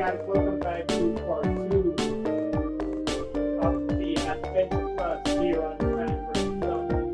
guys, welcome back to part 2 of the Adventure Plus here on TrendTorchNetwork.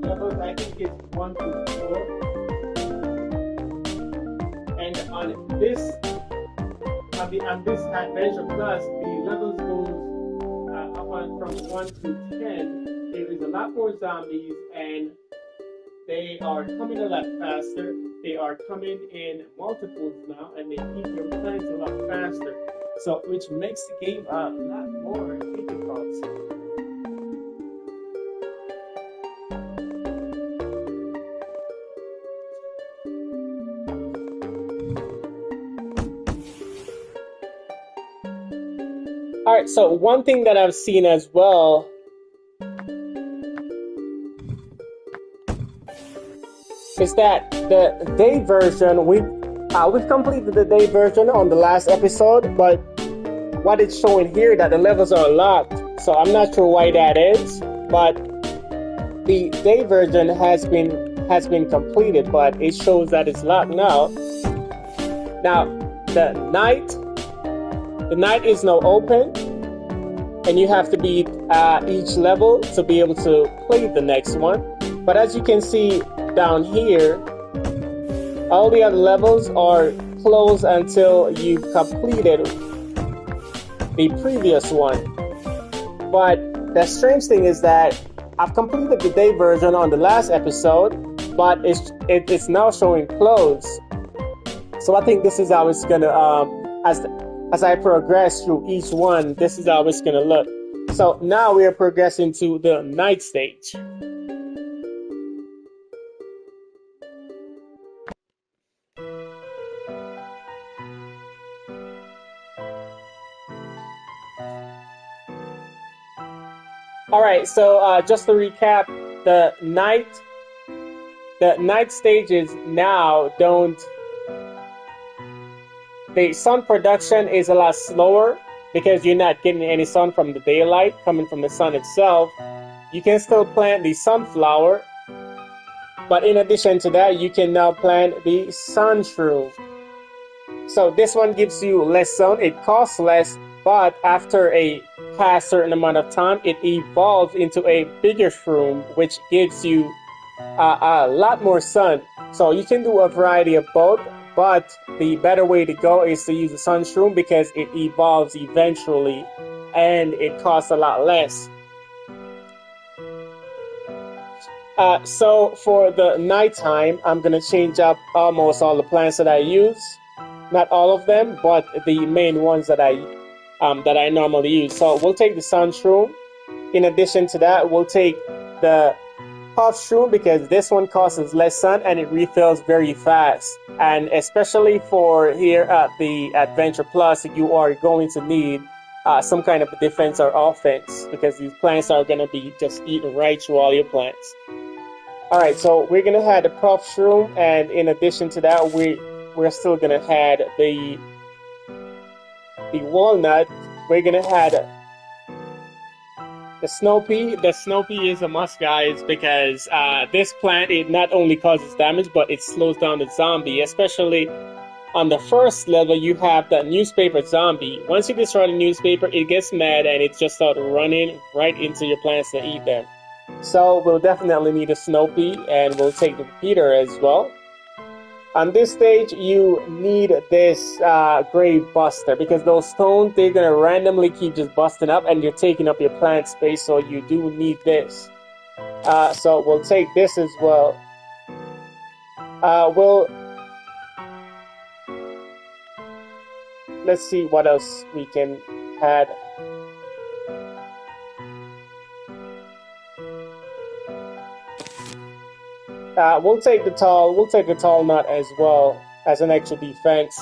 Levels, I think it's 1 to 4. And on this Adventure Plus, the levels goes up on from 1 to 10. There is a lot more zombies, and they are coming a lot faster. They are coming in multiples now, and they keep your plans a lot faster. So, which makes the game a lot more difficult. All right, so one thing that I've seen as well is that the day version, we've completed the day version on the last episode, but what it's showing here that the levels are locked. So I'm not sure why that is, but the day version has been completed, but it shows that it's locked now. Now the night is now open, and you have to beat each level to be able to play the next one. But as you can see down here, all the other levels are closed until you've completed the previous one. But the strange thing is that I've completed the day version on the last episode, but it's now showing closed. So I think this is how it's gonna as I progress through each one, this is how it's gonna look. So now we are progressing to the night stage. All right, so just to recap, the night stages now don't. The sun production is a lot slower because you're not getting any sun from the daylight coming from the sun itself. You can still plant the sunflower, but in addition to that, you can now plant the sun shroom. So this one gives you less sun, it costs less, but after a past certain amount of time, it evolves into a bigger shroom, which gives you a lot more sun. So you can do a variety of both. But the better way to go is to use the sun shroom because it evolves eventually and it costs a lot less. So for the nighttime, I'm going to change up almost all the plants that I use. Not all of them, but the main ones that I normally use. So we'll take the sun shroom In addition to that, we'll take the puff shroom because this one costs less sun and it refills very fast. And especially for here at the Adventure Plus, you are going to need some kind of defense or offense because these plants are going to be just eating right through all your plants. Alright, so we're going to have the puff shroom, and in addition to that, we're still going to have the walnut. We're going to have the snow pea. The snow pea is a must, guys, because this plant, it not only causes damage, but it slows down the zombie. Especially on the first level, you have the newspaper zombie. Once you destroy the newspaper, it gets mad and it just starts running right into your plants to eat them. So we'll definitely need a snow pea, and we'll take the repeater as well. On this stage, you need this grave buster because those stones, they're going to randomly keep just busting up and you're taking up your plant space, so you do need this. So we'll take this as well. Let's see what else we can add. We'll take the tall nut as well as an extra defense.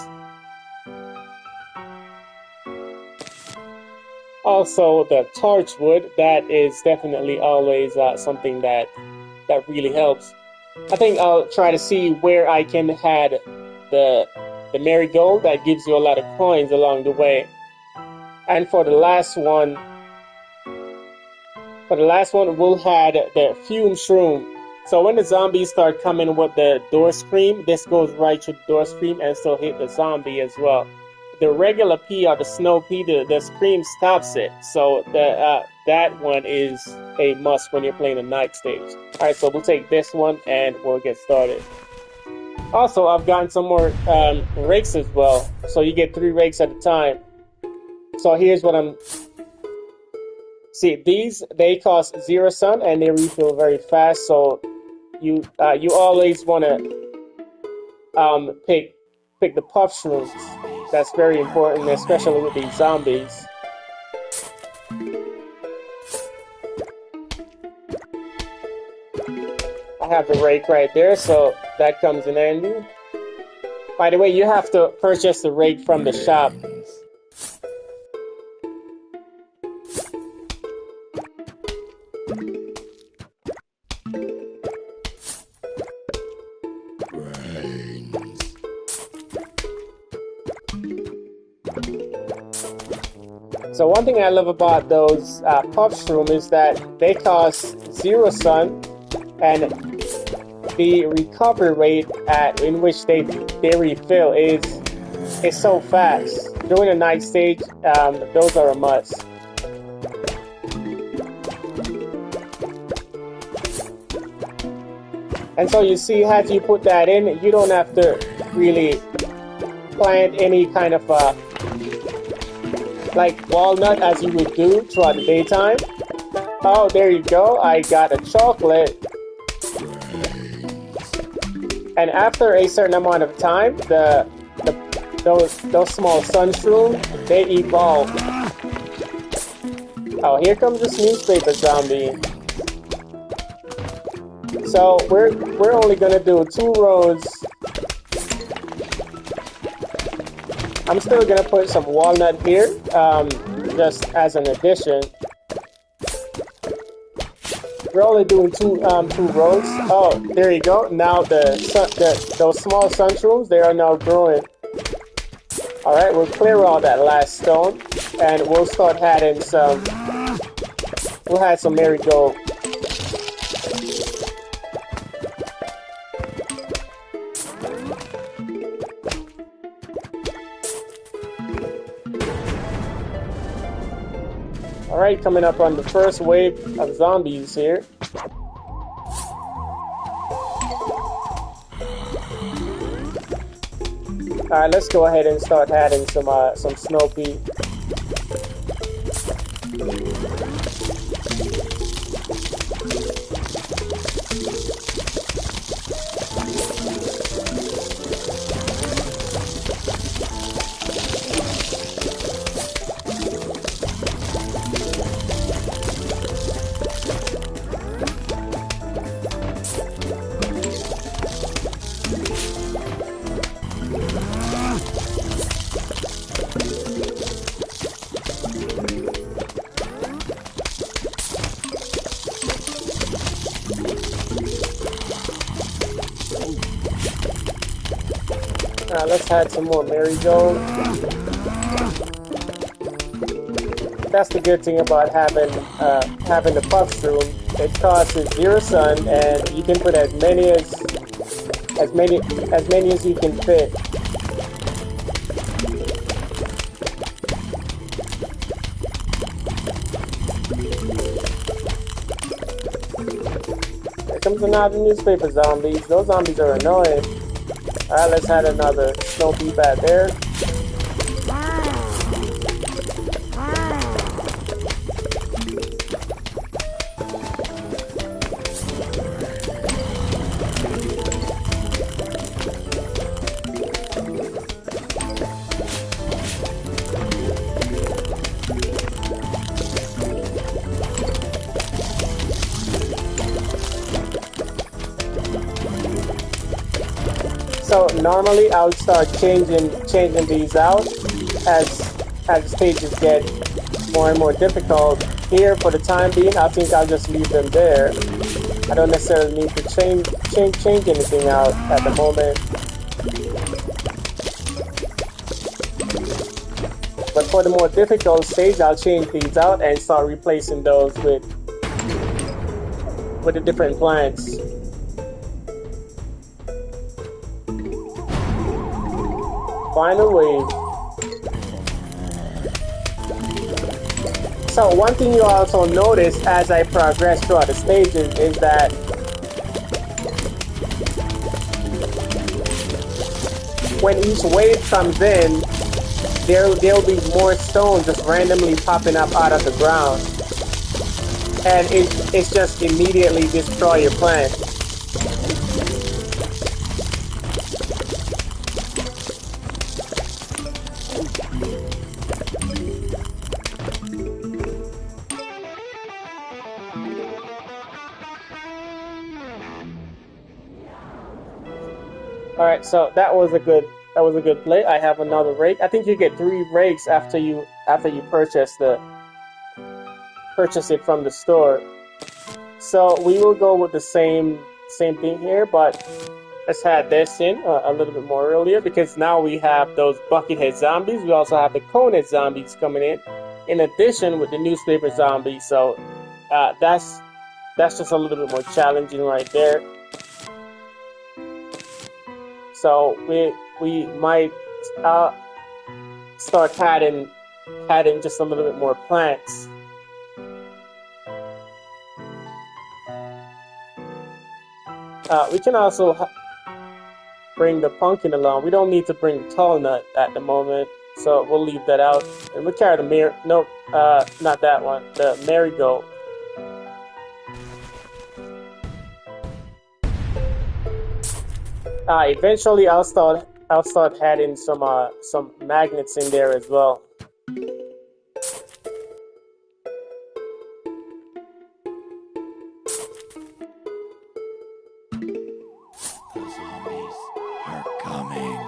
Also, the torchwood, that is definitely always something that really helps. I think I'll try to see where I can add the marigold. That gives you a lot of coins along the way. And for the last one, we'll add the fume shroom. So when the zombies start coming with the door scream, this goes right through the door scream and still hit the zombie as well. The regular pea or the snow pea, the scream stops it. So that one is a must when you're playing the night stage. Alright, so we'll take this one and we'll get started. Also, I've gotten some more rakes as well. So you get 3 rakes at a time. So here's what I'm... See, these, they cost 0 sun and they refill very fast. So you always want to pick the puff shrooms. That's very important, especially with these zombies. I have the rake right there, so that comes in handy. By the way, you have to purchase the rake from the shop. So one thing I love about those puff shroom is that they cost 0 sun, and the recovery rate in which they refill is so fast. During the night stage, those are a must. And so you see, as you put that in, you don't have to really plant any kind of like walnut as you would do throughout the daytime. Oh, there you go. I got a chocolate. And after a certain amount of time, those small sun shrooms, they evolve. Oh, here comes this newspaper zombie. So we're only gonna do 2 rows. I'm still gonna put some walnut here, just as an addition. We're only doing 2 rows. Oh, there you go. Now those small sun shrooms, they are now growing. All right, we'll clear all that last stone, and we'll start adding some. We'll add some marigold. Alright, coming up on the first wave of zombies here. Alright, let's go ahead and start adding some snow pea. Let's add some more marigold. That's the good thing about having the puffs room. It costs 0 sun, and you can put as many as you can fit. Here comes another newspaper zombies. Those zombies are annoying. Alright, let's add another snow bee bat there. So normally I would start changing these out as the stages get more and more difficult. Here, for the time being, I think I'll just leave them there. I don't necessarily need to change anything out at the moment. But for the more difficult stage, I'll change these out and start replacing those with the different plants. Final wave. So one thing you also notice as I progress throughout the stages is that when each wave comes in, there'll be more stones just randomly popping up out of the ground, and it's just immediately destroy your plant. All right, so that was a good play. I have another rake. I think you get 3 rakes after you purchase it from the store. So we will go with the same thing here, but let's add this in a little bit more earlier, because now we have those buckethead zombies. We also have the conehead zombies coming in addition with the newspaper zombies. So that's just a little bit more challenging right there. So we might start adding just a little bit more plants. We can also bring the pumpkin along. We don't need to bring the tall nut at the moment, so we'll leave that out. And we'll carry the not that one, the marigold. Eventually, I'll start adding some magnets in there as well. The zombies are coming.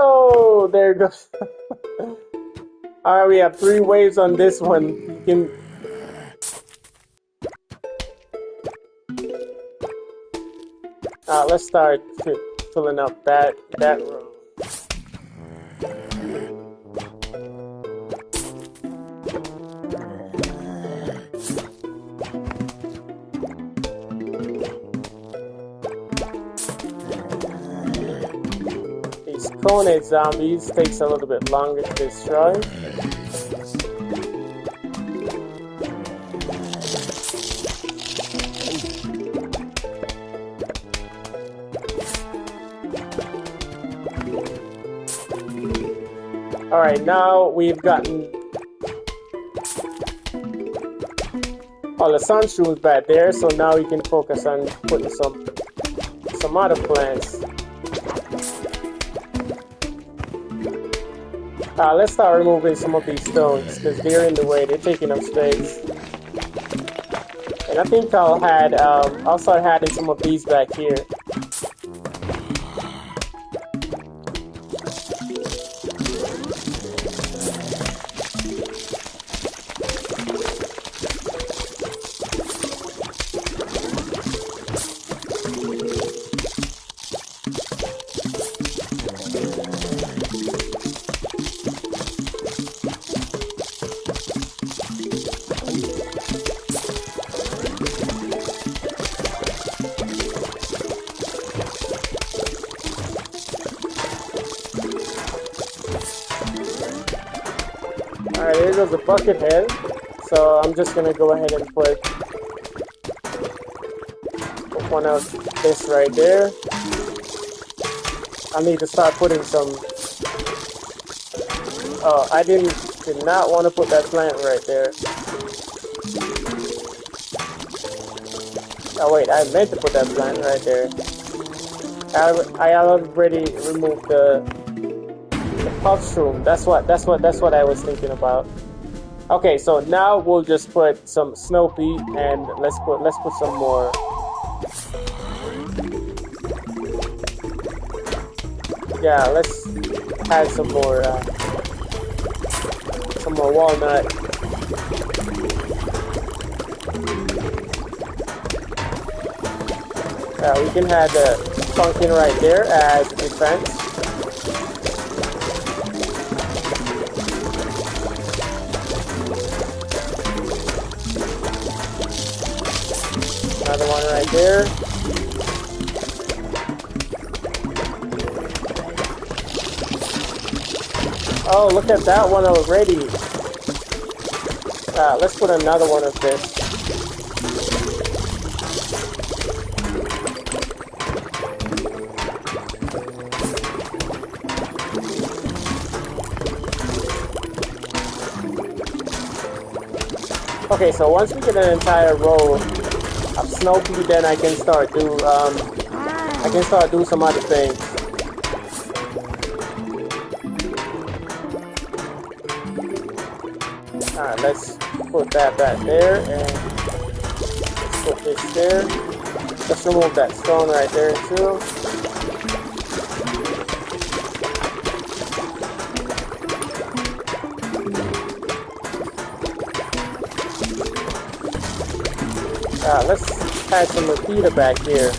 Oh, there goes. Alright, we have 3 waves on this one. You can... let's start filling up that row. Conehead zombies takes a little bit longer to destroy. Alright, now we've gotten all the sunshrooms back there, so now we can focus on putting some other plants. Let's start removing some of these stones because they're in the way. They're taking up space. And I think I'll start adding some of these back here. goes the bucket head. So I'm just gonna go ahead and put one of this right there. I need to start putting some. Oh, I did not want to put that plant right there. Oh wait, I meant to put that plant right there. I already removed the puff shroom. That's what I was thinking about. Okay, so now we'll just put some snow pea and let's put some more. Yeah, let's add some more walnut. We can add the pumpkin right there as defense. Another one right there. Oh, look at that one already. Let's put another one of this. Okay, so once we get an entire row of snow pea, then I can start do some other things. Alright, let's put that back there and let's put this there. Let's remove that stone right there too. Let's add some repeater back here.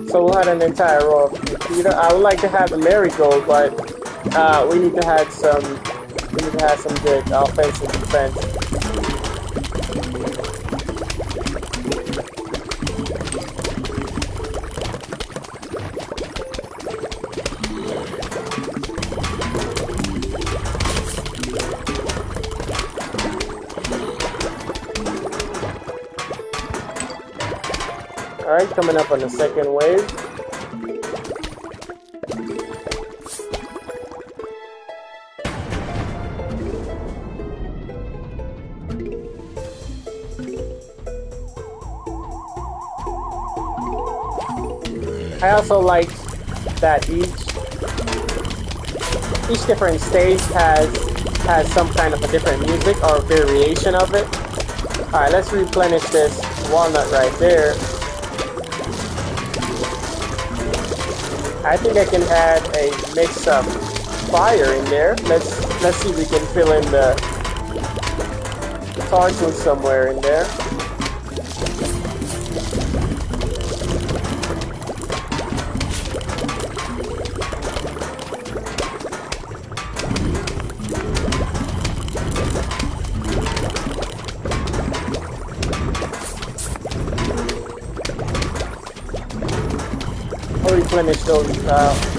So we'll add an entire row of repeater. I would like to have the marigold, but we need to have some good offensive defense. Alright, coming up on the second wave. I also like that each different stage has some kind of a different music or variation of it. Alright, let's replenish this walnut right there. I think I can add a mix of fire in there. Let's see if we can fill in the torches somewhere in there. I'll replenish those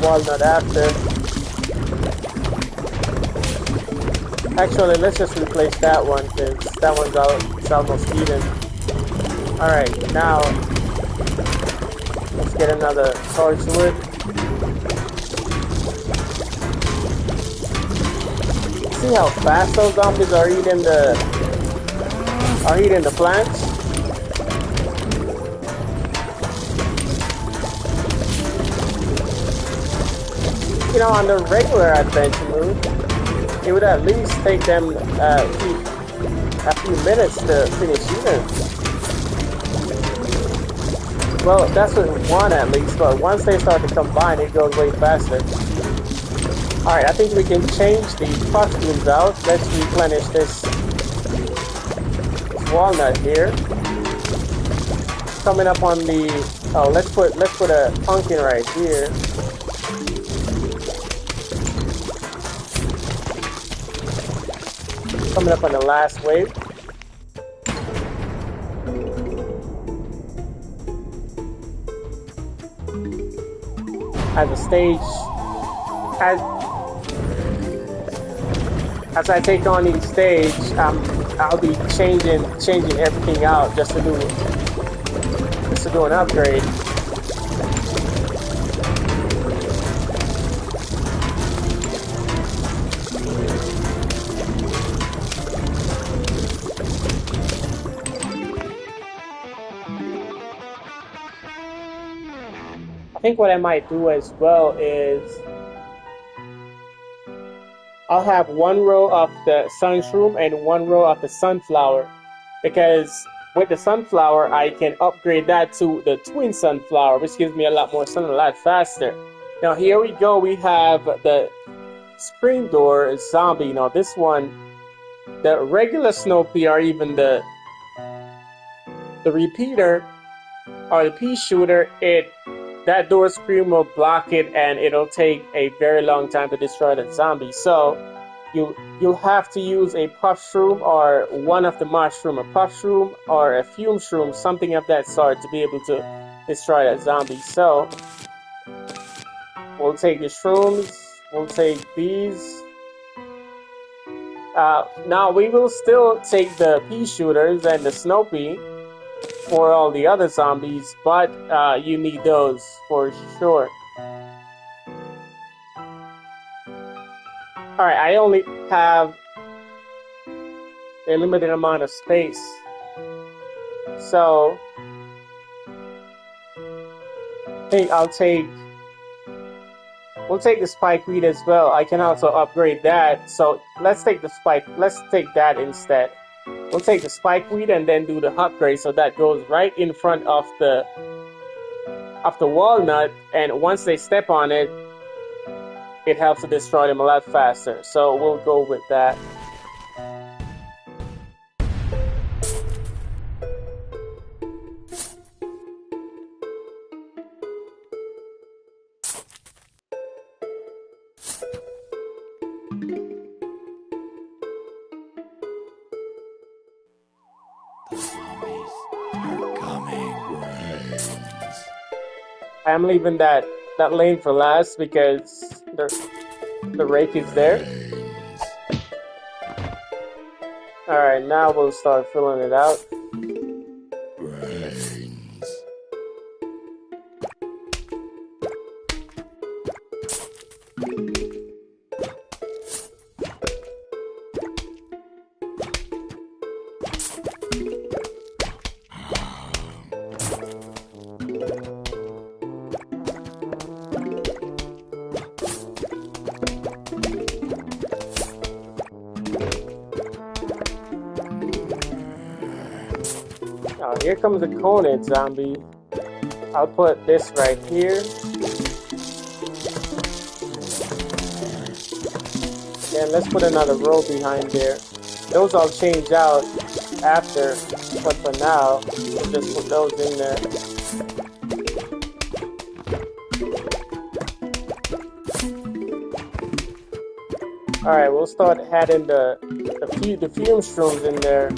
walnut after. Actually, let's just replace that one because that one's it's almost eaten. Alright, now let's get another torch wood. See how fast those zombies are eating the plants? You know, on the regular adventure mode, it would at least take them a few minutes to finish eating. Well, that's with one at least, but once they start to combine, it goes way faster. Alright, I think we can change the costumes out. Let's replenish this walnut here. Coming up on the... Oh, let's put a pumpkin right here. Coming up on the last wave. as a stage. As I take on each stage, I'll be changing everything out just to do an upgrade. I think what I might do as well is I'll have one row of the sunshroom and one row of the sunflower, because with the sunflower I can upgrade that to the twin sunflower, which gives me a lot more sun a lot faster. Now here we go, we have the screen door zombie. Now this one, the regular Snoopy or even the repeater or the pea shooter, that door screen will block it and it'll take a very long time to destroy that zombie. So you'll have to use a puff shroom or one of the mushroom, a puff shroom or a fume shroom, something of that sort, to be able to destroy that zombie. So we'll take the shrooms, we'll take these. Now we will still take the pea shooters and the Snoopy for all the other zombies, but you need those for sure. Alright, I only have a limited amount of space, so I think we'll take the spikeweed as well. I can also upgrade that, so let's take that instead. We'll take the spikeweed and then do the upgrade, so that goes right in front of the walnut, and once they step on it, it helps to destroy them a lot faster. So we'll go with that. The zombies are coming. I'm leaving that lane for last because the rake is there. Alright, now we'll start filling it out. Now here comes a Conan zombie. I'll put this right here. And let's put another row behind there. Those I'll change out after, but for now, we'll just put those in there. Alright, we'll start adding the fume shrooms in there.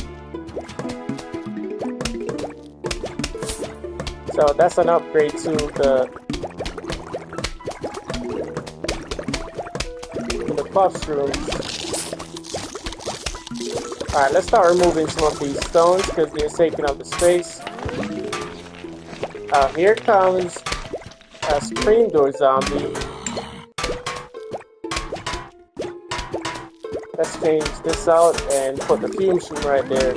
So that's an upgrade to the puff shrooms. Alright, let's start removing some of these stones because they're taking up the space. Here comes a screen door zombie. Let's change this out and put the fume shroom right there.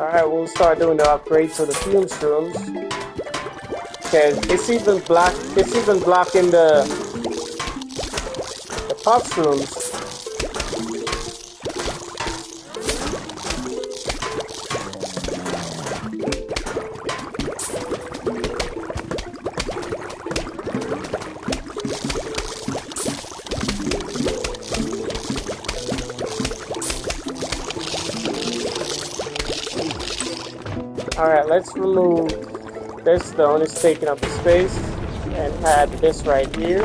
Alright, we'll start doing the upgrade to the fume shrooms. Because it's even blocking the puff shrooms. Alright, let's remove this stone. It's taking up the space. and add this right here.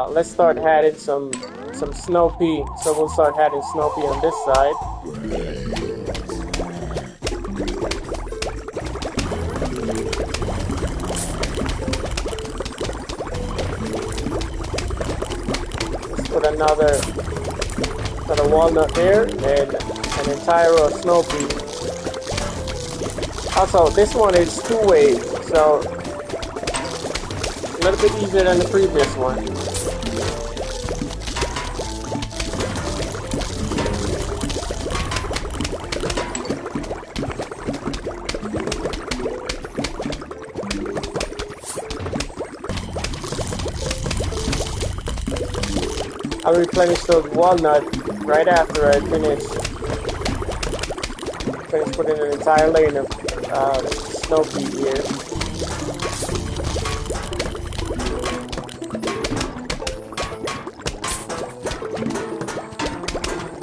Let's start adding some snow pea. So we'll start adding snow pea on this side. Let's put another walnut there and an entire row of snow pea. Also, this one is 2 waves, so a little bit easier than the previous one. I'll replenish those walnuts right after I finish putting an entire lane of snow pea here.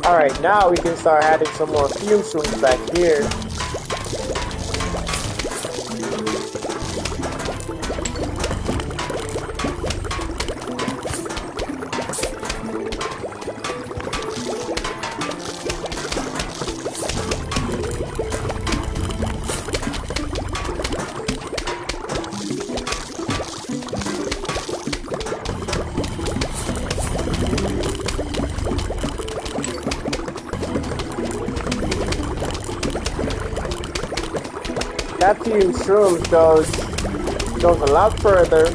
Alright, now we can start adding some more fume shrooms back here. That fume shrooms goes a lot further,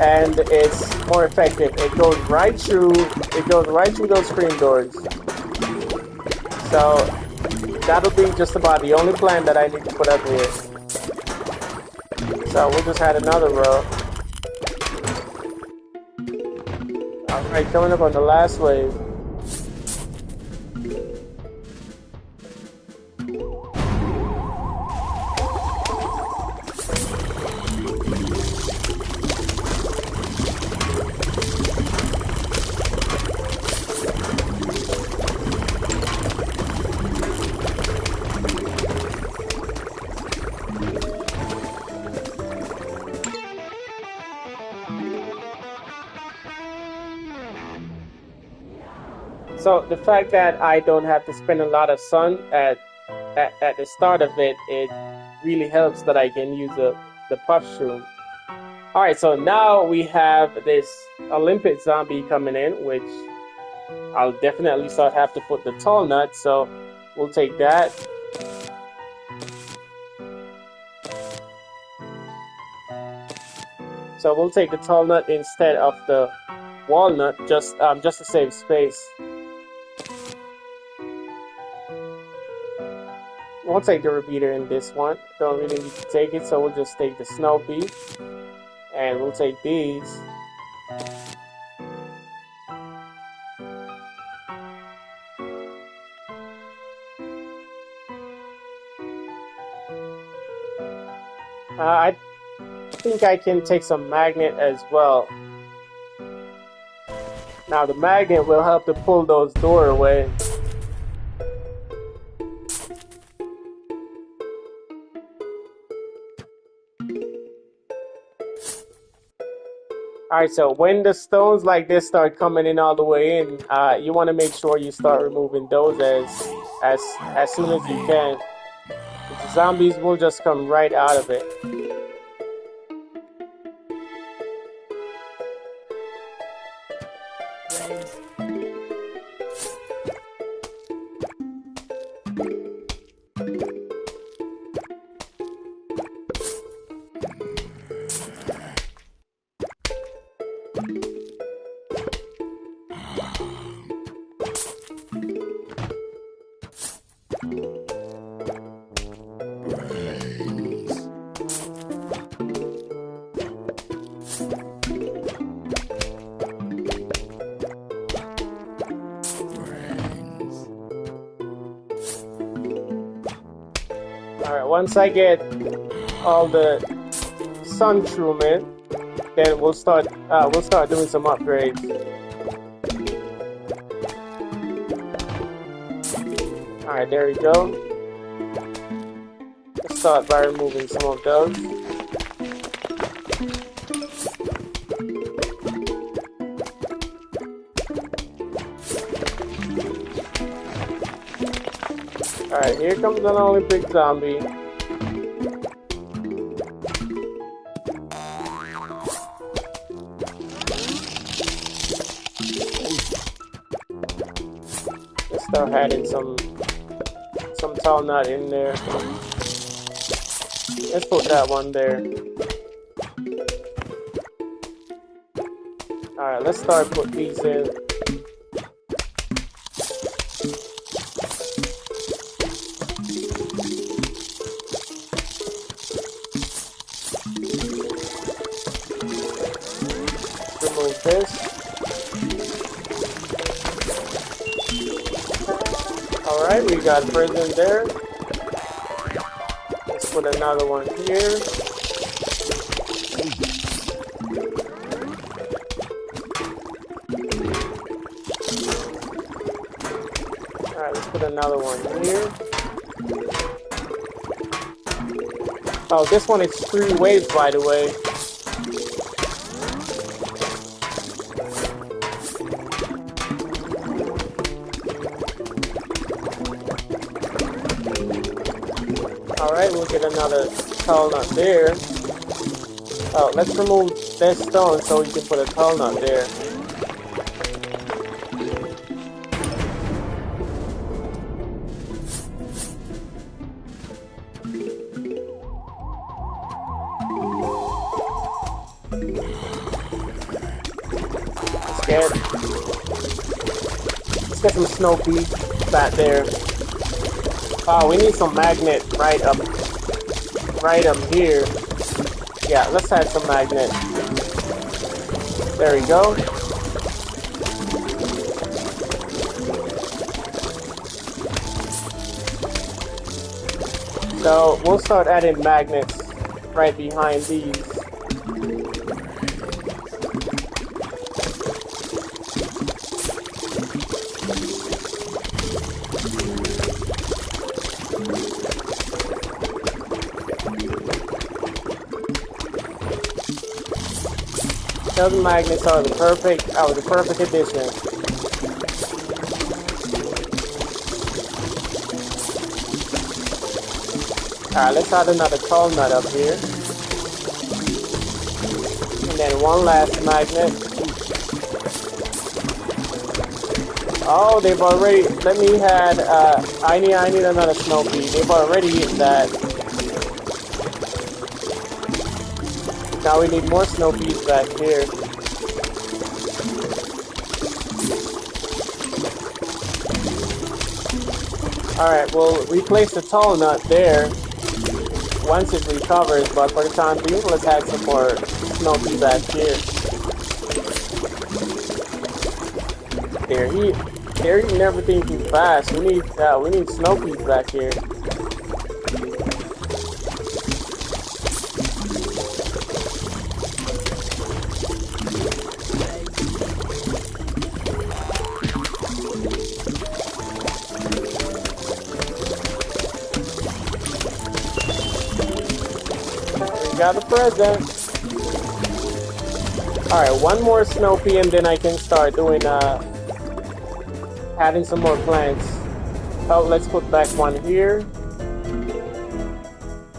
and it's more effective. It goes right through those screen doors. So that'll be just about the only plan that I need to put up here. So we'll just add another row. Alright, coming up on the last wave. So the fact that I don't have to spend a lot of sun at the start of it, it really helps that I can use the puff shroom. Alright, so now we have this Olympic zombie coming in, which I'll definitely have to put the tall nut, so we'll take that. So we'll take the tall nut instead of the walnut, just to save space. We'll take the repeater in this one. Don't really need to take it, so we'll just take the snow pea. And we'll take these. I think I can take some magnet as well. Now the magnet will help to pull those doors away. Alright, so when the stones like this start coming in all the way in, you want to make sure you start removing those as soon as you can. The zombies will just come right out of it. Alright, once I get all the sun shroom in, then we'll start doing some upgrades. Alright, there we go. Let's start by removing some of those. Alright, here comes an Olympic zombie. Let's start adding some tall nut in there. Let's put that one there. Alright, let's start put these in. Remove this. Alright, we got prison there. Let's put another one here. Alright, let's put another one here. Oh, this one is 3 waves, by the way. Alright, we'll get another tall nut there. Oh, let's remove this stone so we can put a tall nut there. Let's get some snow peas back there. Oh, we need some magnet right up here. Yeah, let's add some magnet. There we go. So we'll start adding magnets right behind these. Those magnets are the perfect addition. Alright, let's add another tall nut up here. And then one last magnet. Oh, they've already, let me add, I need another snow pea. They've already hit that. Now we need more snow peas back here. Alright, we'll replace the tall nut there once it recovers, but for the time being, let's add some more snow peas back here. They're eating everything too fast. We need snow peas back here. Got a present. Alright, one more snow pea and then I can start doing adding some more plants. Oh, let's put back one here.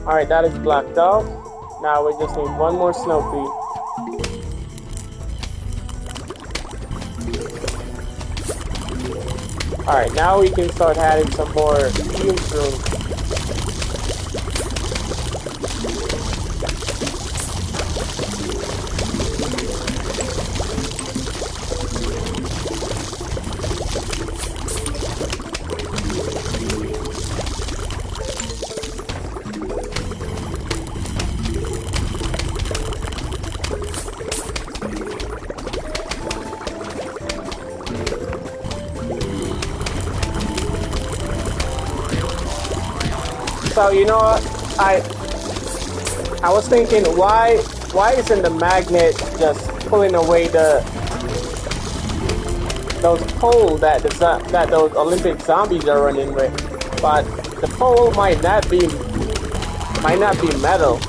Alright, that is blocked off. Now we just need one more snow pea. Alright, now we can start adding some more fume shrooms. So you know what, I was thinking, why isn't the magnet just pulling away those poles that those Olympic zombies are running with? But the pole might not be metal.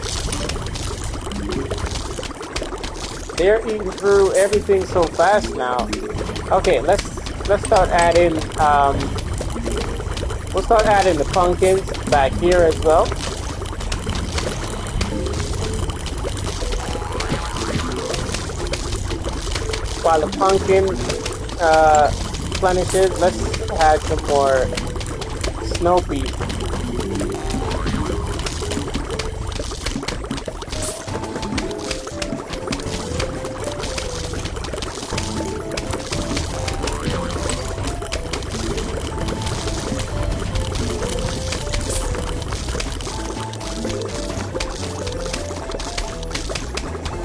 They're eating through everything so fast now. Okay, let's start adding We'll start adding the pumpkins back here as well. While the pumpkin replenishes, let's add some more snow peas.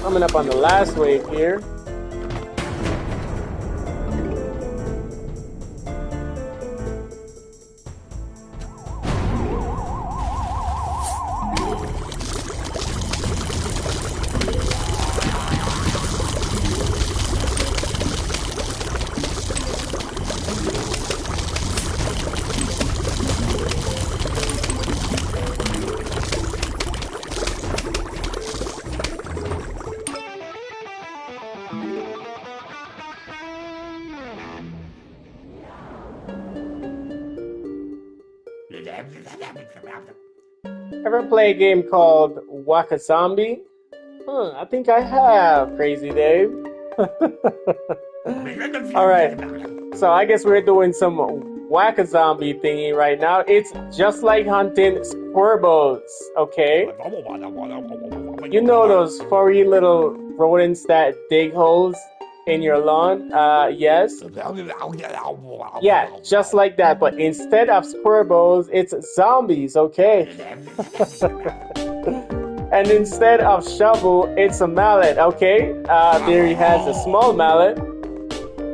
Coming up on the last wave here. Ever play a game called Whack a Zombie? I think I have, Crazy Dave. Alright, so I guess we're doing some Whack a Zombie thingy right now. It's just like hunting squirrels, okay? You know those furry little rodents that dig holes in your lawn? Yes. Yeah, just like that, but instead of squirrels, it's zombies, okay? And instead of shovel, it's a mallet, okay? There he has a small mallet.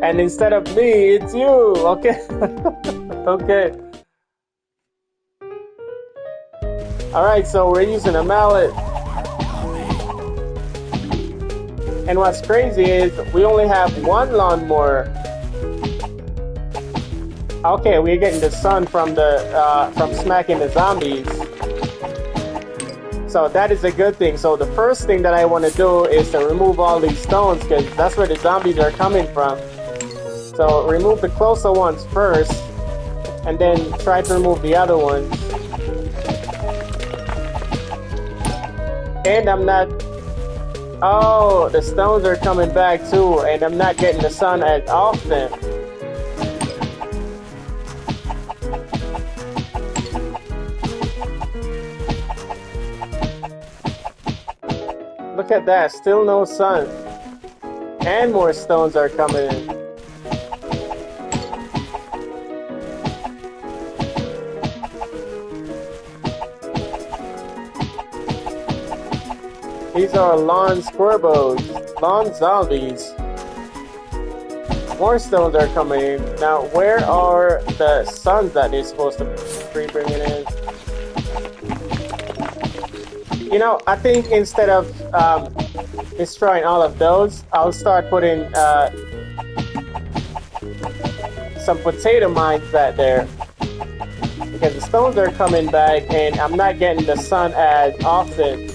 And instead of me, it's you, okay? Okay. Alright, so we're using a mallet. And what's crazy is we only have one lawnmower. Okay, we're getting the sun from the from smacking the zombies. So that is a good thing. So the first thing that I want to do is to remove all these stones because that's where the zombies are coming from. So remove the closer ones first and then try to remove the other ones. And I'm not... Oh, the stones are coming back too and I'm not getting the sun as often. Look at that, still no sun. And more stones are coming in. These are lawn squirrels, lawn zombies. More stones are coming in. Now, where are the suns that they're supposed to be bringing in? You know, I think instead of destroying all of those, I'll start putting some potato mines back there. Because the stones are coming back and I'm not getting the sun as often.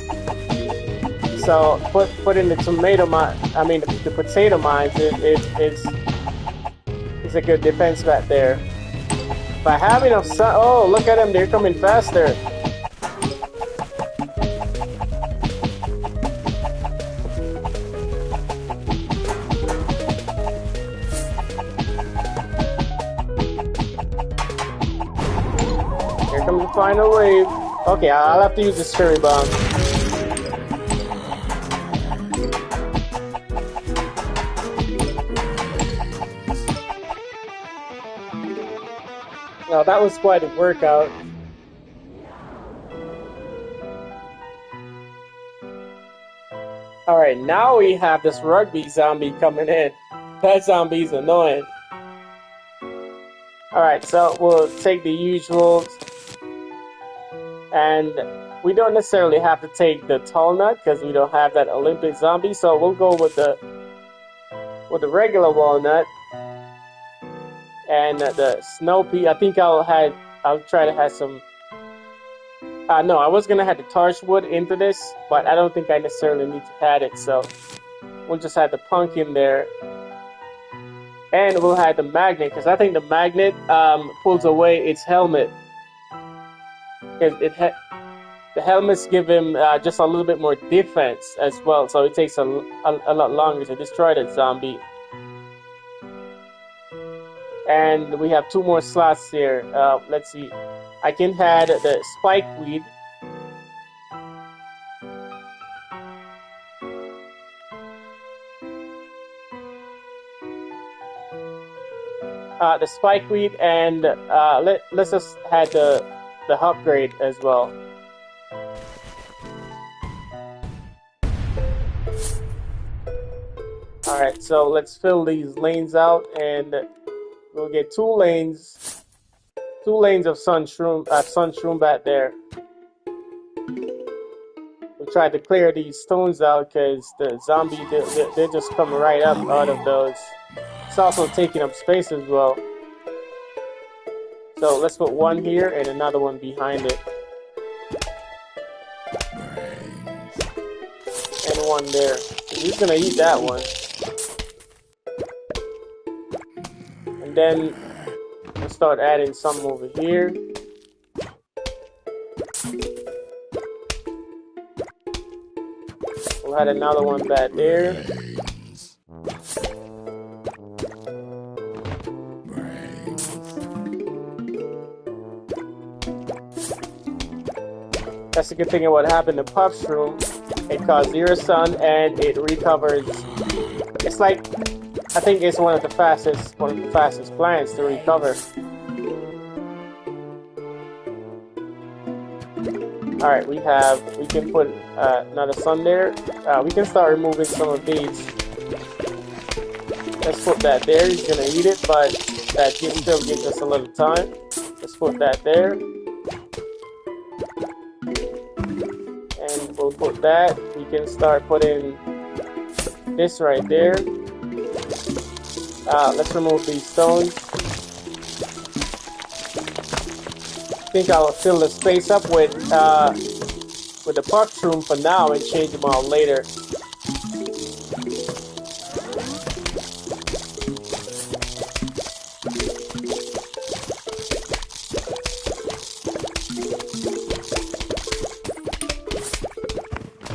So put in the tomato mine, I mean the potato mines, it's a good defense back there. If I have enough sun, oh look at them, they're coming faster. Here comes the final wave. Okay, I'll have to use this cherry bomb. Now that was quite a workout. Alright, now we have this rugby zombie coming in. That zombie's annoying. Alright, so we'll take the usuals. And we don't necessarily have to take the tall nut because we don't have that Olympic zombie, so we'll go with the regular walnut. And the snow pea, I think I'll try to have some. No, I was gonna have the torch wood into this, but I don't think I necessarily need to add it. So we'll just add the pumpkin there, and we'll add the magnet because I think the magnet pulls away its helmet. because the helmets give him just a little bit more defense as well, so it takes a lot longer to destroy that zombie. And we have 2 more slots here. Let's see. I can add the spikeweed. The spikeweed, and let's just add the upgrade as well. Alright, so let's fill these lanes out, and we'll get 2 lanes of sun shroom back there. We'll try to clear these stones out because the zombies, they're just coming right up out of those. It's also taking up space as well. So let's put 1 here and another one behind it. And 1 there. So he's gonna eat that one. And then we'll start adding some over here. We'll add another one back there. That's the good thing about what happened to Puff's room. It caused 0 sun and it recovers. It's like, I think it's one of the fastest plants to recover. Alright, we can put another sun there. We can start removing some of these. Let's put that there. He's gonna eat it, but that still gives us a little time. Let's put that there. And we'll put that. We can start putting this right there. Let's remove these stones. I think I'll fill the space up with the puck shroom for now and change them out later.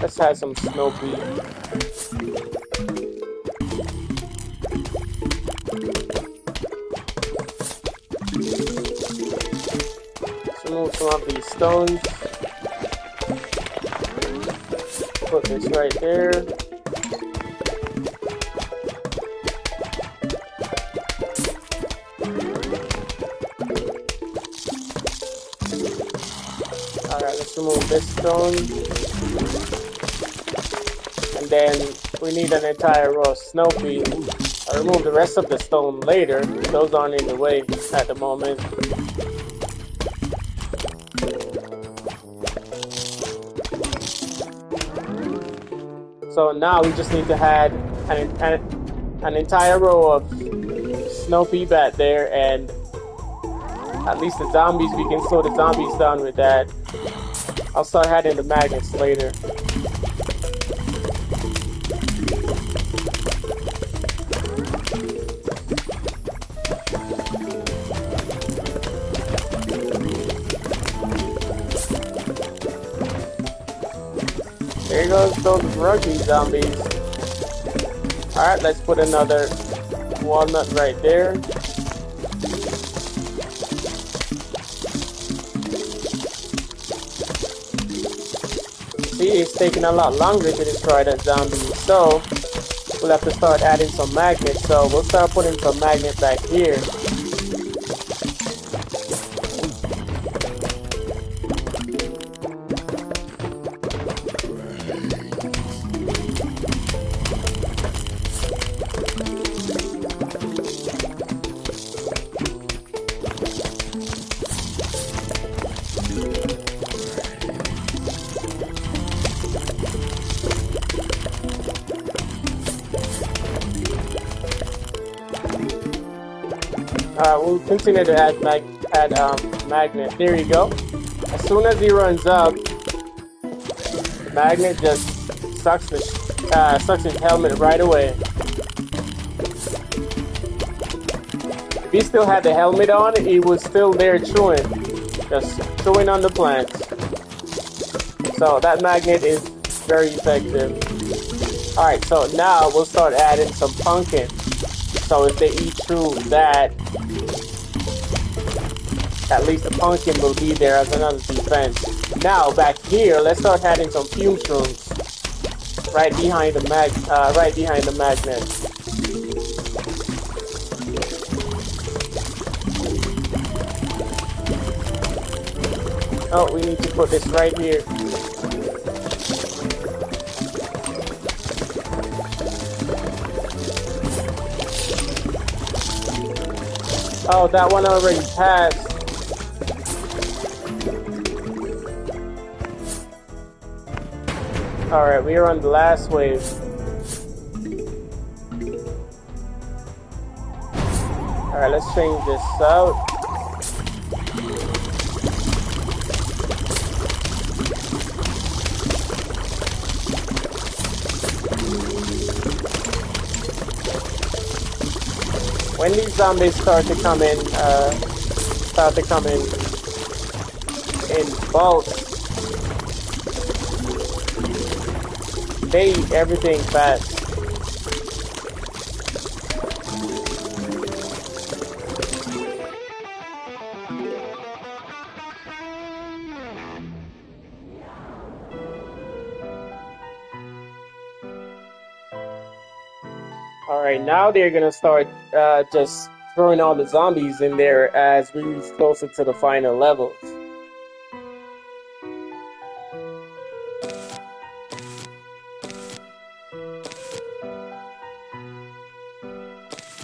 Let's have some snow bead. Let's remove some of these stones. Put this right there. Alright, let's remove this stone. And then we need an entire row of snow bead. I'll remove the rest of the stone later. Those aren't in the way at the moment. So now we just need to add an entire row of snow pea back there, and at least the zombies, we can slow the zombies down with that. I'll start adding the magnets later. There goes those rugby zombies. Alright, let's put another walnut right there. See, it's taking a lot longer to destroy that zombie, so we'll have to start adding some magnets. So we'll start putting some magnets back here. We'll continue to add magnet. There you go. As soon as he runs up, the magnet just sucks his helmet right away. If he still had the helmet on, he was still there chewing. Just throwing on the plants. So that magnet is very effective. Alright, so now we'll start adding some pumpkin. So if they eat through that, at least the pumpkin will be there as another defense. Now back here, let's start adding some fume shrooms right behind the magnet. Oh, we need to put this right here. Oh, that one already passed. Alright, we are on the last wave. Alright, let's change this out. When these zombies start to come in bulk, they eat everything fast. Alright, now they're gonna start just throwing all the zombies in there as we move closer to the final levels.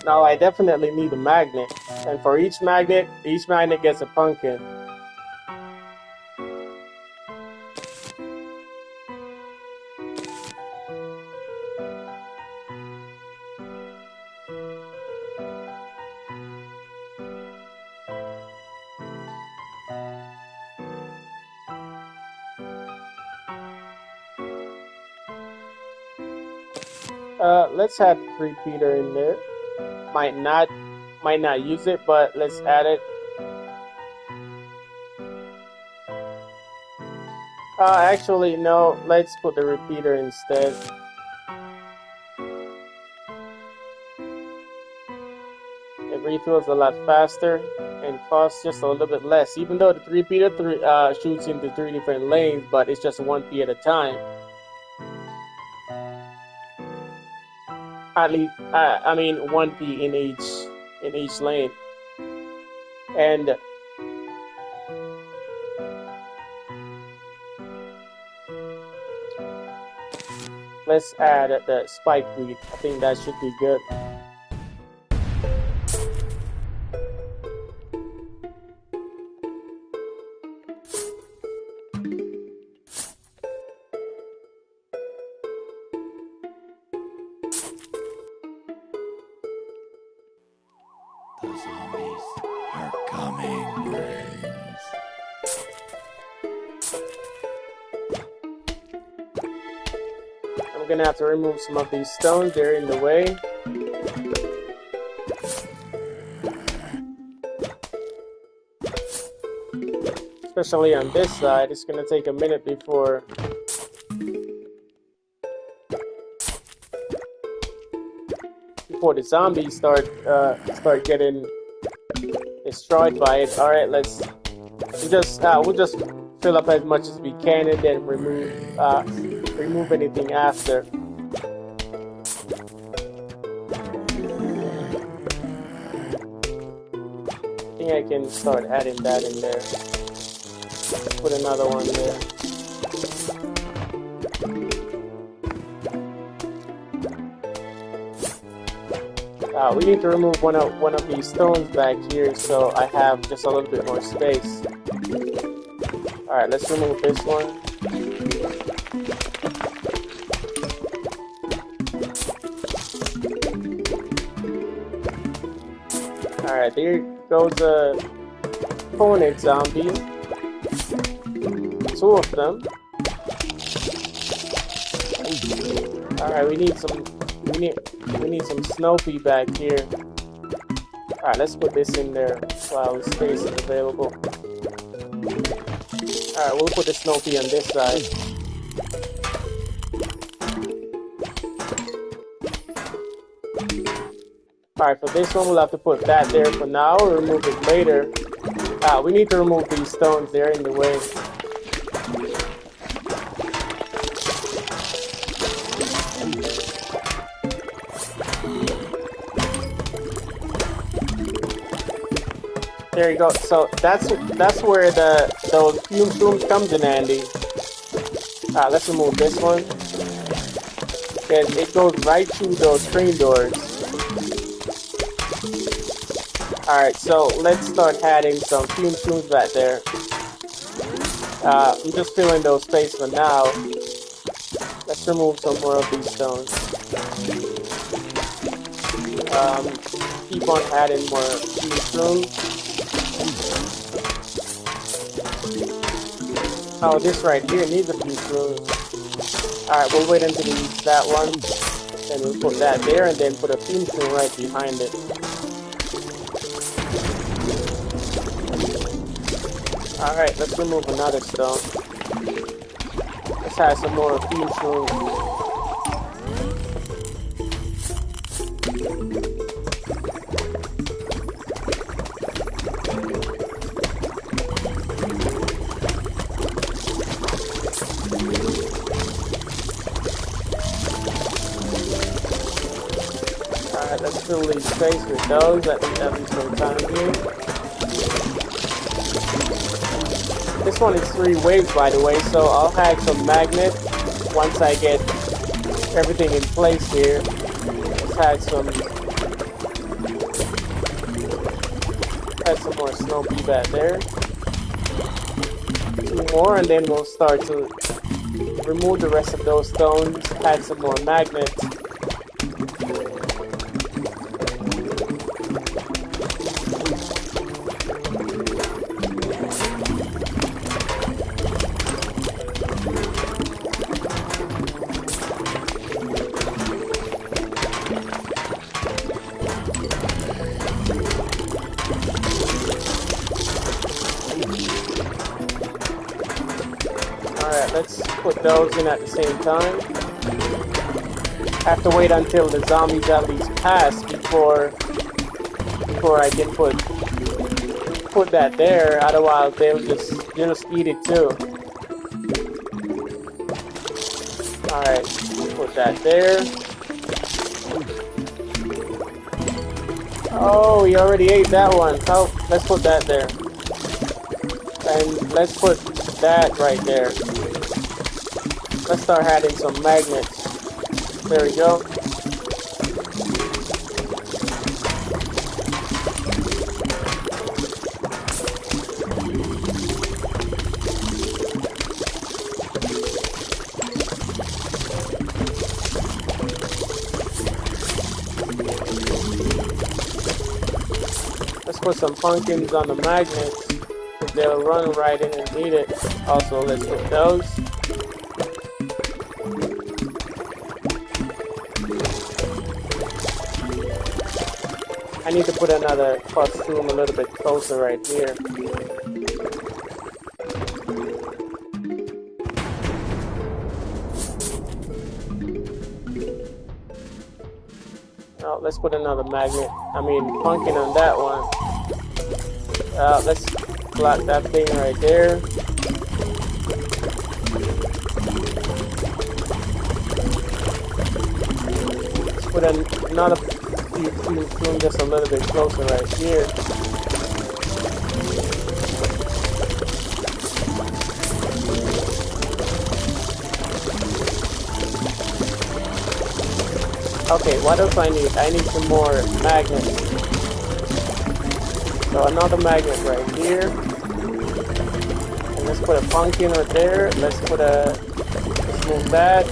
Now I definitely need a magnet, and for each magnet gets a pumpkin. Let's add the repeater in there. Might not use it, but let's add it. Actually, no. Let's put the repeater instead. It refills a lot faster and costs just a little bit less. Even though the repeater shoots into 3 different lanes, but it's just 1p at a time. At least, I mean 1p in each lane, and let's add the spike weed. I think that should be good. The zombies are coming, brains. I'm gonna have to remove some of these stones, they're in the way. Especially on this side, it's gonna take a minute before the zombies start getting destroyed by it. All right, we'll just fill up as much as we can and then remove anything after. I think I can start adding that in there. Put another one there. We need to remove one of these stones back here, so I have just a little bit more space. All right, let's remove this one. All right, there goes a opponent zombie. 2 of them. All right, we need some snow pea back here. Alright, let's put this in there while the space is available. Alright, we'll put the snow pea on this side. Alright, for this one we'll have to put that there for now, remove it later. We need to remove these stones, they're in the way. There you go. So that's where those fume plumes comes in handy. Let's remove this one. Because it goes right through those train doors. Alright, so let's start adding some fume plumes back there. I'm just filling those space for now. Let's remove some more of these stones. Keep on adding more fume plumes. Oh, this right here needs a few plumes. Alright, we'll wait until we reach that one. Then we'll put that there and then put a fume plume right behind it. Alright, let's remove another stone. Let's add some more fume plume. Alright, let's fill these space with those at least for the time being. This one is 3 waves, by the way, so I'll add some magnet once I get everything in place here. Let's add some more snow pea back there. 2 more, and then we'll start to remove the rest of those stones, add some more magnets. Alright, let's put those in at the same time. I have to wait until the zombies at least pass before I can put that there. Otherwise they'll just eat it too. Alright, put that there. Oh, he already ate that one. Oh, let's put that there. And let's put that right there. Let's start adding some magnets. There we go. Let's put some pumpkins on the magnets. They'll run right in and eat it. Also, let's put those. I need to put another costume a little bit closer right here. Now, let's put another pumpkin on that one. Let's block that thing right there. Let's put another plume just a little bit closer right here. Okay, what else I need? I need some more magnets. So another magnet right here. And let's put a pumpkin right there. Let's move that.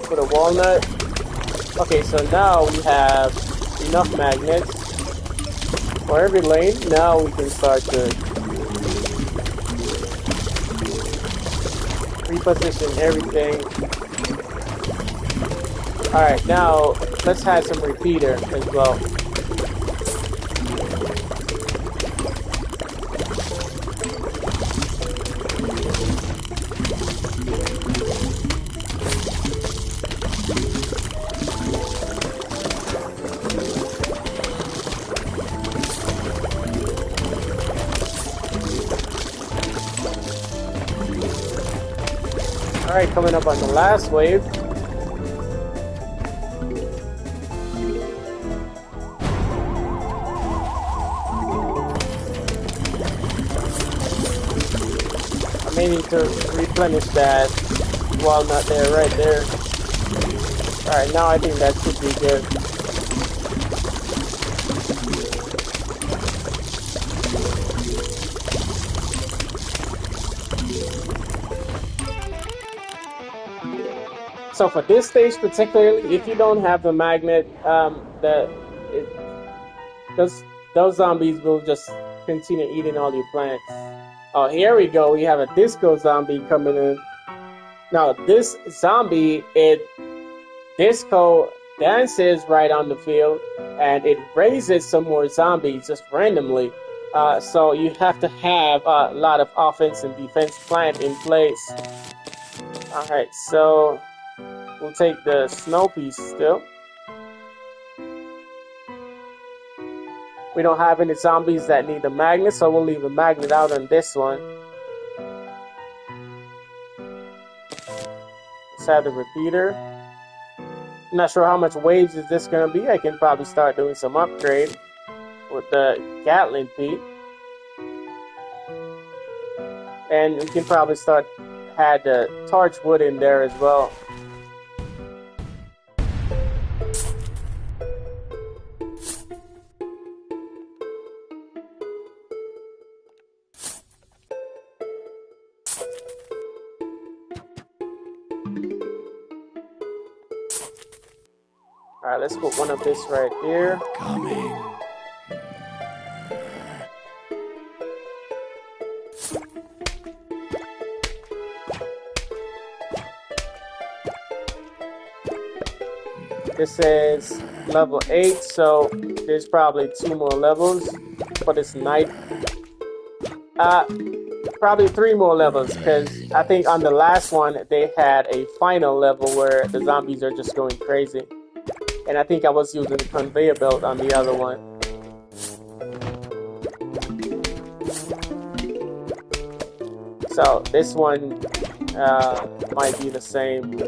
Put a walnut. Okay, so now we have enough magnets for every lane. Now we can start to reposition everything. Alright, now let's add some repeater as well. Alright, coming up on the last wave. I may need to replenish that walnut there, right there. Alright, now I think that should be good. So for this stage particularly, if you don't have the magnet, those zombies will just continue eating all your plants. Oh, here we go. We have a disco zombie coming in. Now this zombie, it disco dances right on the field, and it raises some more zombies just randomly. So you have to have a lot of offense and defense plan in place. All right, so we'll take the snow piece still. We don't have any zombies that need the magnet, so we'll leave the magnet out on this one. Let's have the repeater. I'm not sure how much waves is this going to be. I can probably start doing some upgrade with the Gatling Peak. And we can probably start add the torch wood in there as well. Alright, let's put one of this right here. Coming. This is level 8, so there's probably 2 more levels for this night. Probably 3 more levels, because I think on the last one they had a final level where the zombies are just going crazy. And I think I was using the conveyor belt on the other one. So this one might be the same.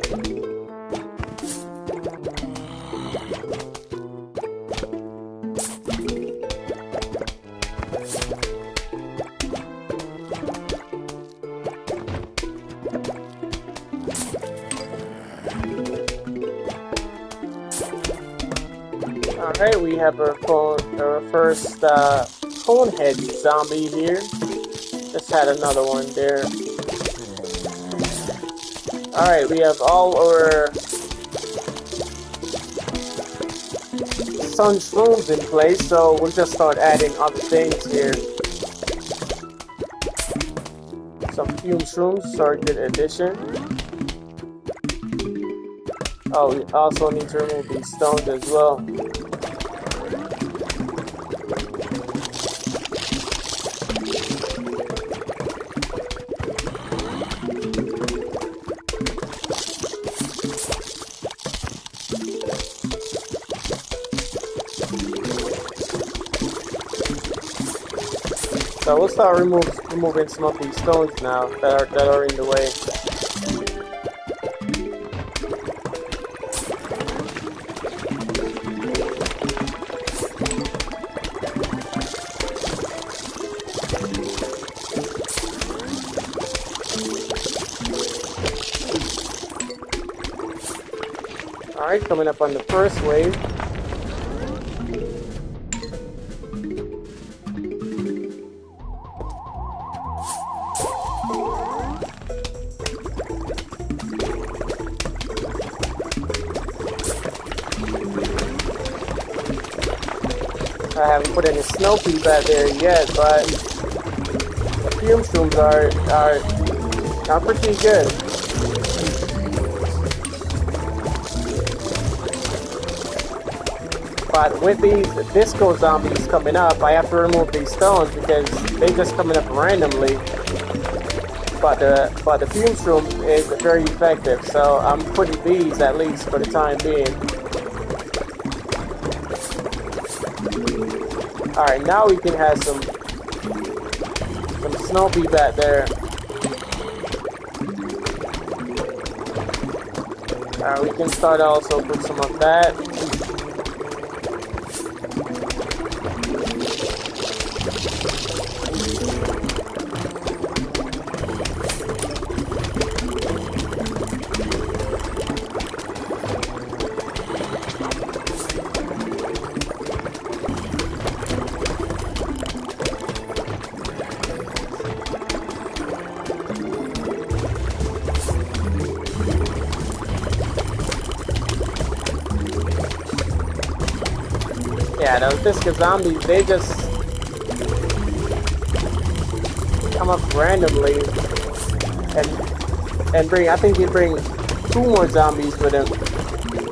Alright, we have our first conehead zombie here. Just had another one there. Alright, we have all our sun shrooms in place, so we'll just start adding other things here. Some fume shrooms, sorted addition. Oh, we also need to remove these stones as well. So we'll start removing some of these stones now that are in the way. Alright, coming up on the first wave. I haven't put any snow pea back there yet, but the fume shrooms are pretty good. But with these disco zombies coming up, I have to remove these stones because they just coming up randomly. But the fume shroom is very effective, so I'm putting these at least for the time being. Alright, now we can have some snow pea back there. We can start also put some of that. Yeah, those biscuit zombies, they just come up randomly and bring, I think you bring 2 more zombies with him.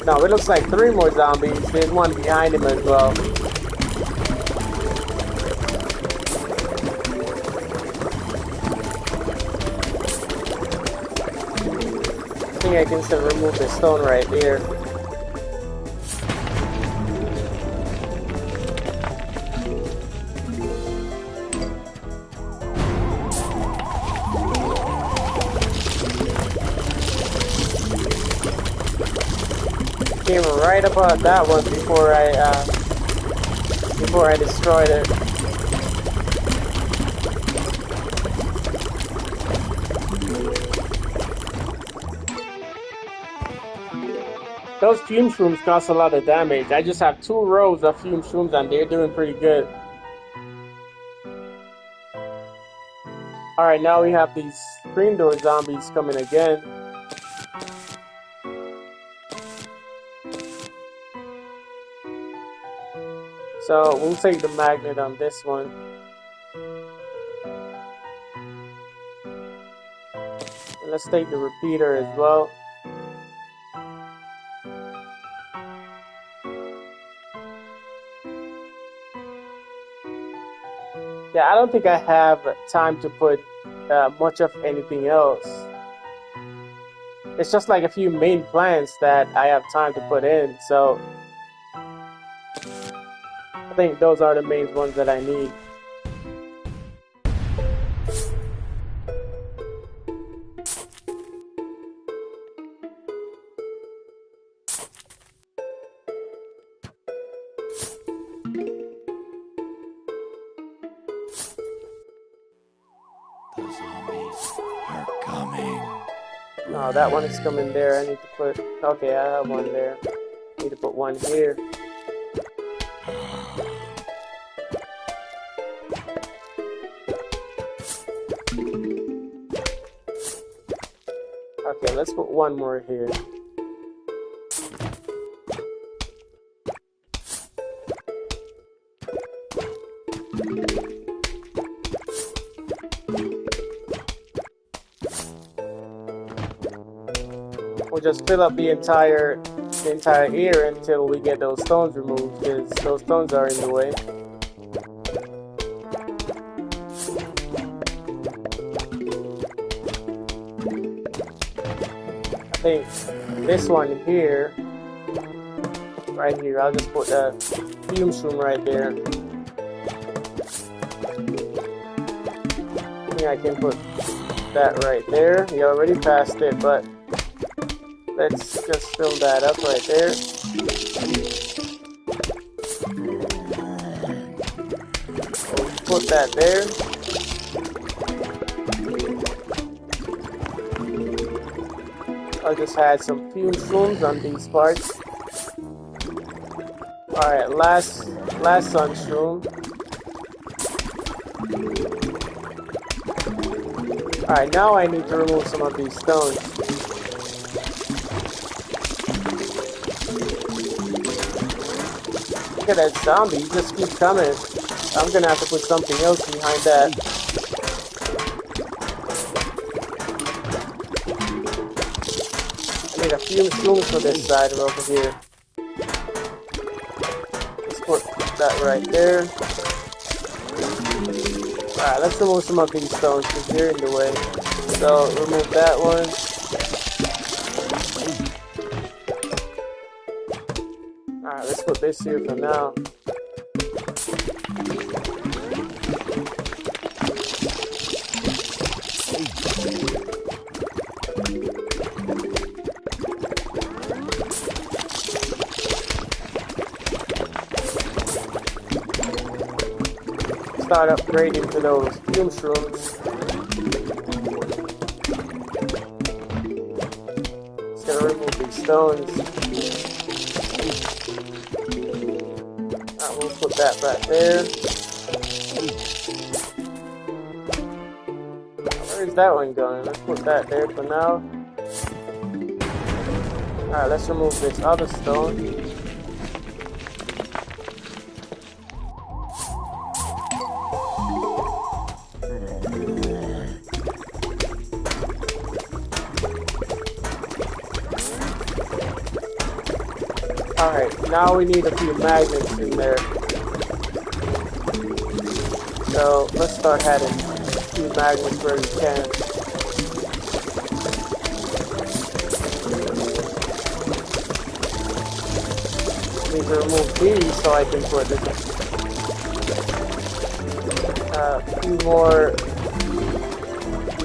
No, it looks like 3 more zombies. There's one behind him as well. I think I can still remove the stone right there. Came right about that one before I destroyed it. Those fume shrooms cost a lot of damage. I just have 2 rows of fume shrooms and they're doing pretty good. Alright, now we have these screen door zombies coming again. So we'll take the magnet on this one. And let's take the repeater as well. Yeah, I don't think I have time to put much of anything else. It's just like a few main plants that I have time to put in, so I think those are the main ones that I need. The zombies are coming. Oh, that one is coming there. I need to put... Okay, I have one there. Need to put one here. Okay, let's put one more here. We'll just fill up the entire ear until we get those stones removed, because those stones are in the way. I think this one here, right here, I'll just put a fume shroom right there. I think I can put that right there. You already passed it, but let's just fill that up right there. Put that there. I'll just add some fume shrooms on these parts. Alright, last sun shroom. Alright, now I need to remove some of these stones. Look at that zombie, he just keeps coming. I'm gonna have to put something else behind that. I need a few shrooms for this side over here. Let's put that right there. Alright, let's remove some of these stones because they're in the way. So, remove that one. Alright, let's put this here for now. start upgrading to those fume shrooms. Just gonna remove these stones. Alright, we'll put that back there. Where's that one going? Let's put that there for now. Alright, let's remove this other stone. Alright, now we need a few magnets in there. So let's start adding a few magnets where we can. Need to remove these so I can put a few more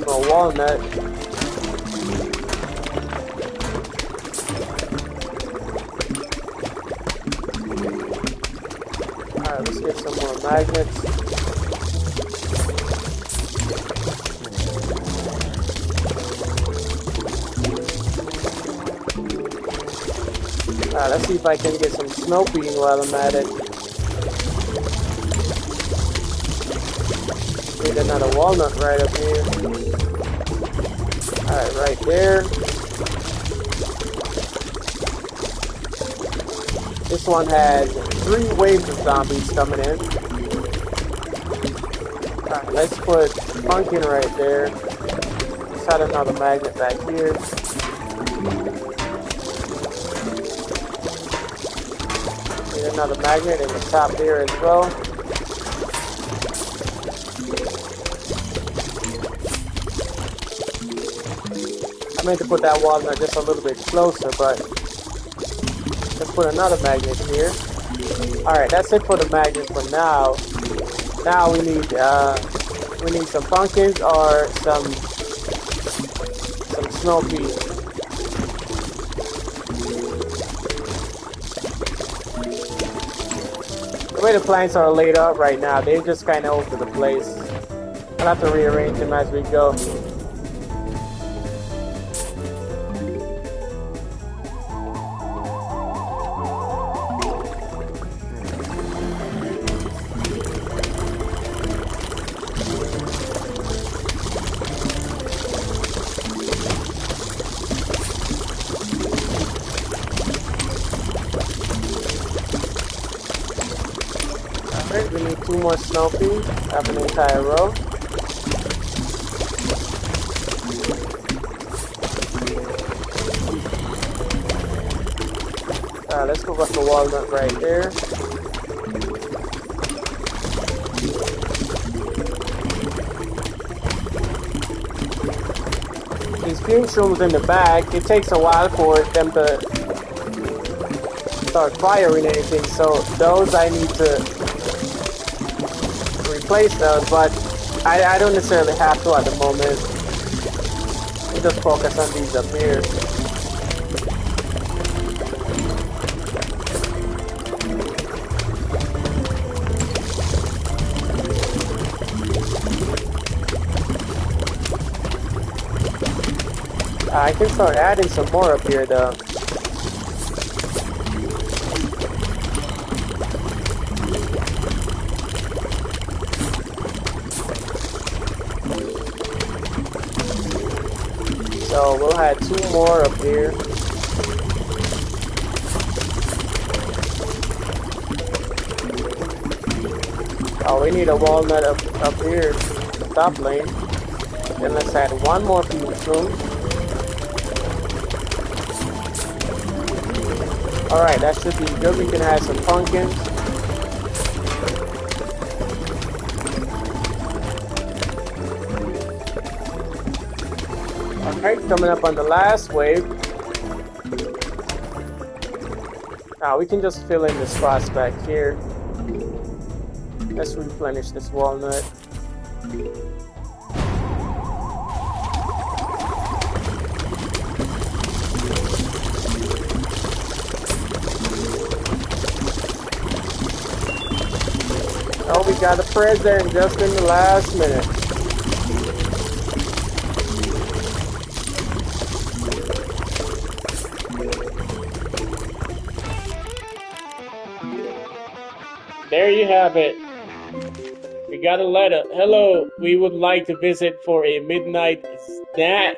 walnut. Alright, let's get some more magnets. Alright, let's see if I can get some snow bean while I'm at it. Need another walnut right up here. Alright, right there. This one has 3 waves of zombies coming in. Alright, let's put pumpkin right there. Let's add another magnet back here. Need another magnet in the top there as well. I meant to put that walnut just a little bit closer, but let's put another magnet here. Alright, that's it for the magnet for now. Now we need some pumpkins or some snow peas. The way the plants are laid out right now, they're just kind of all over the place. I'll have to rearrange them as we go. We need 2 more snow peas. Have an entire row. Let's go with the walnut right there. These fume shrooms in the bag, it takes a while for them to start firing anything, so those I need to replace those, but I don't necessarily have to at the moment. We'll just focus on these up here. I can start adding some more up here though. So we'll add 2 more up here. Oh, we need a walnut up here, the top lane. Then let's add 1 more fume shroom. Alright, that should be good. We can add some pumpkins. Alright, coming up on the last wave. Now we can just fill in the spots back here. Let's replenish this walnut. Oh, we got a present just in the last minute. There you have it. We got a letter. Hello, we would like to visit for a midnight snack.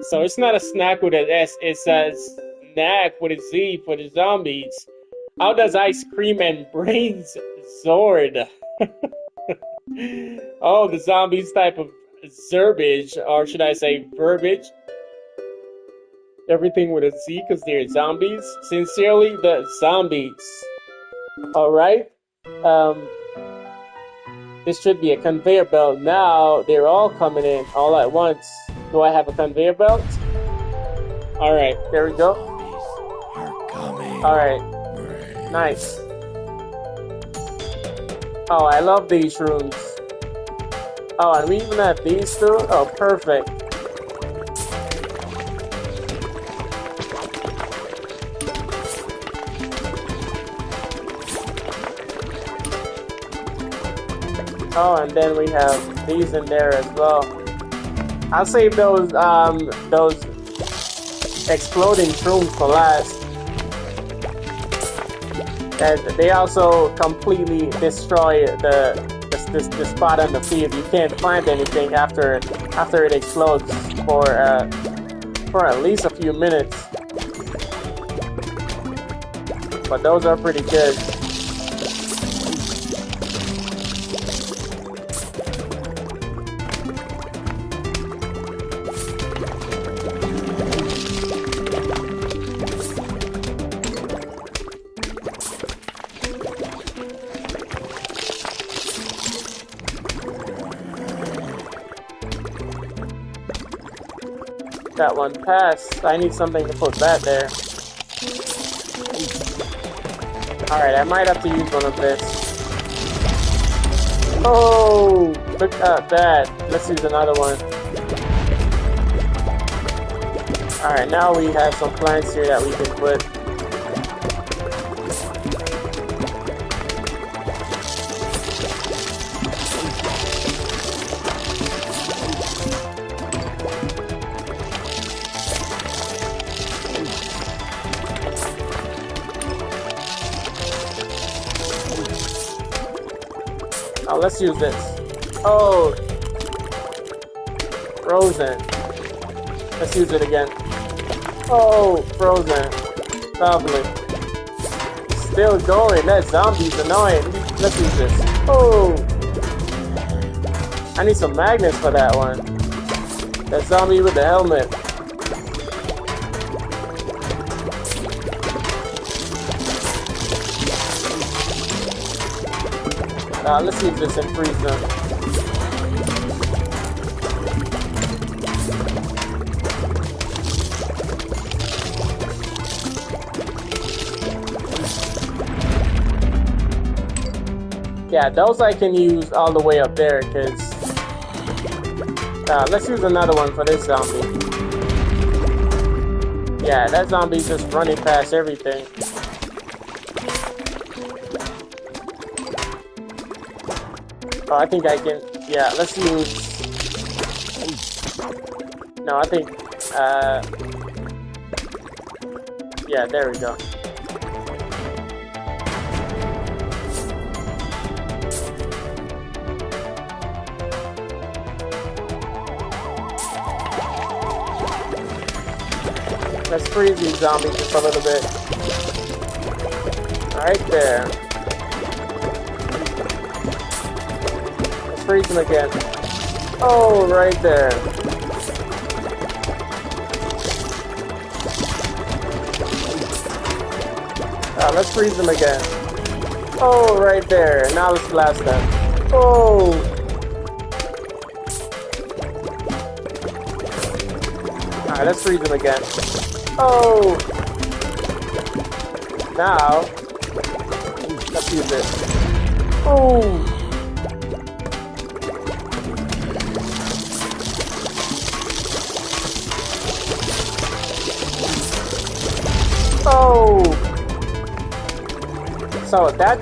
So it's not a snack with an S, it's a snack with a Z for the zombies. How does ice cream and brains Zord? Oh, the zombies type of zerbage, or should I say verbiage? Everything with a Z because they're zombies. Sincerely, the zombies. Alright. This should be a conveyor belt now. They're all coming in all at once. Do I have a conveyor belt? Alright, there we go. Alright. Nice. Oh, I love these rooms. Oh, and we even have these too? Oh, perfect. Oh, and then we have these in there as well. I'll save those exploding shrooms for last. And they also completely destroy the spot on the field. You can't find anything after it explodes for at least a few minutes. But those are pretty good. That one passed. I need something to put that there. Alright, I might have to use one of this. Oh, look at that. Let's use another one. Alright, now we have some plants here that we can put. Oh, let's use this. Oh, frozen. Let's use it again. Oh, frozen. Lovely. Still going. That zombie's annoying. Let's use this. Oh, I need some magnets for that one. That zombie with the helmet. Let's see if this can freeze them. Yeah, those I can use all the way up there, because... let's use another one for this zombie. Yeah, that zombie's just running past everything. Oh, I think I can, yeah, let's use, no, I think, yeah, there we go. Let's freeze these zombies just a little bit. Right there. Freeze them again. Oh, right there. Let's freeze them again. Oh, right there. Now let's blast them. Oh. Alright, let's freeze them again. Oh. Now, let's use this. Oh. Oh! So that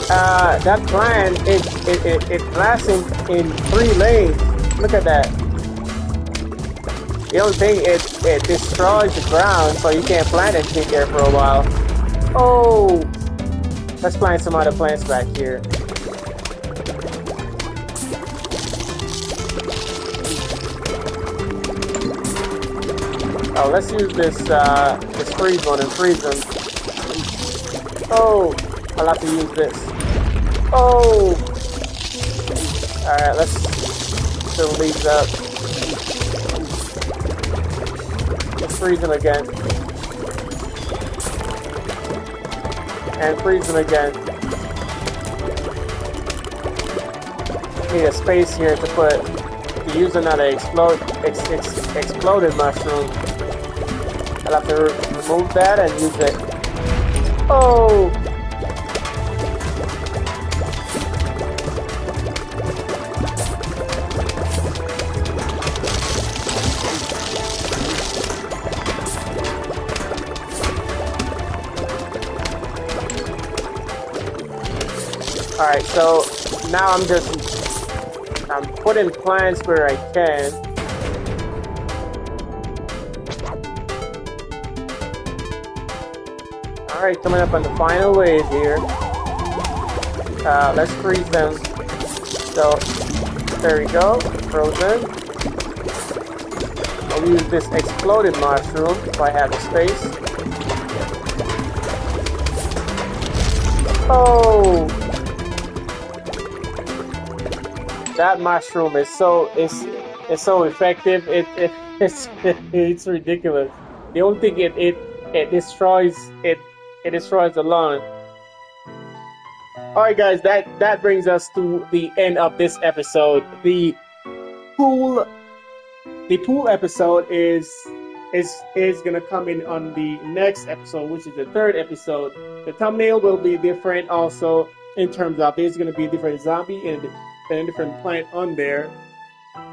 that plant it lasts in 3 lanes. Look at that. The only thing it destroys the ground, so you can't plant anything there for a while. Oh, let's plant some other plants back here. Oh, let's use this freeze one and freeze them. Oh, I'll have to use this. Oh, all right. Let's fill these up. Let's freeze them again, and freeze them again. Need a space here to use another exploded mushroom. I'll have to remove that and use it. Oh! Alright, so now I'm putting plants where I can. Alright, coming up on the final wave here. Let's freeze them. So, there we go. Frozen. I'll use this exploded mushroom if I have the space. Oh! That mushroom is so effective. It's ridiculous. The only thing it destroys the lawn. All right, guys, that brings us to the end of this episode. The pool episode is gonna come in on the next episode, which is the third episode. The thumbnail will be different also in terms of there's gonna be a different zombie and a different plant on there.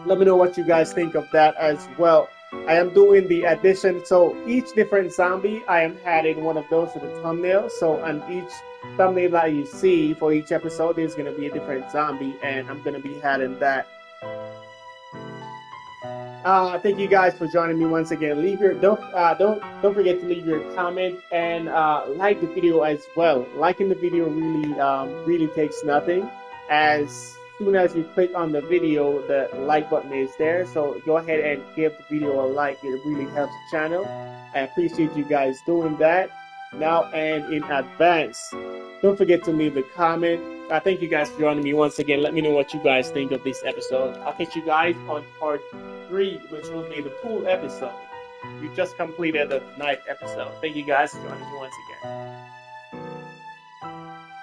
Let me know what you guys think of that as well. I am doing the addition, so each different zombie I am adding one of those to the thumbnail. So on each thumbnail that you see for each episode, there's gonna be a different zombie, and I'm gonna be adding that. Thank you guys for joining me once again. Don't forget to leave your comment and like the video as well. Liking the video really takes nothing. As soon as you click on the video, the like button is there. So go ahead and give the video a like. It really helps the channel. I appreciate you guys doing that now and in advance. Don't forget to leave a comment. Thank you guys for joining me once again. Let me know what you guys think of this episode. I'll catch you guys on part 3, which will be the pool episode. We just completed the 9th episode. Thank you guys for joining me once again.